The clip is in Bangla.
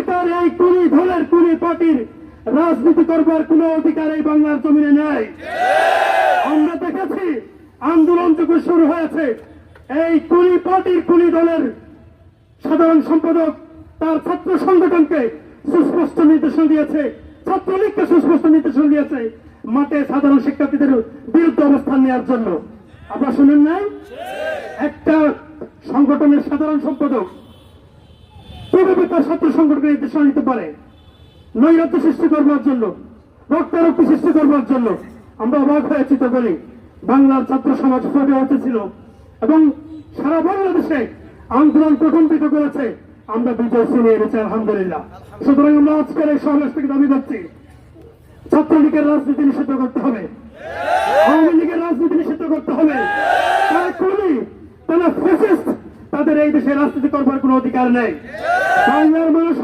নেতার এই কুলি দলের কুলি পার্টির রাজনীতি করবার কোন অধিকার এই বাংলার জমিনে নেই। আমরা দেখেছি আন্দোলন যখন শুরু হয়েছে, এই কুলি পার্টির কুলি দলের সাধারণ সম্পাদক তার ছাত্র সংগঠনকে সুস্পষ্ট নির্দেশনা দিয়েছে, ছাত্রলীগকে সুস্পষ্ট নির্দেশনা দিয়েছে মাঠে সাধারণ শিক্ষার্থীদের বিরুদ্ধে অবস্থান নেওয়ার জন্য। আপনারা শুনেন নাই? একটা সংগঠনের সাধারণ সম্পাদক কিভাবে তার ছাত্র সংগঠনের নির্দেশনা নিতে পারে? নৈরাজ্য সৃষ্টি করবার জন্য, রক্তারক্তি সৃষ্টি করবার জন্য। আমরা অবাক হয়েছি তো বলি। বাংলার ছাত্র সমাজ ফটে উঠেছিল এবং সারা বাংলাদেশে আন্দোলন প্রকম্পিত করেছে। আমরা বিজয় ছিনিয়ে এনেছি আলহামদুলিল্লাহ। সুতরাং আমরা আজকের এই সমাবেশ থেকে দাবি করছি, ছাত্রলীগের রাজনীতি নিষিদ্ধ করতে হবে, আওয়ামী লীগের রাজনীতি নিষিদ্ধ করতে হবে। তারা খুনি, তারা ফ্যাসিস্ট, তাদের এই দেশে রাজনীতি করবার কোনো অধিকার নেই। বাংলার মানুষ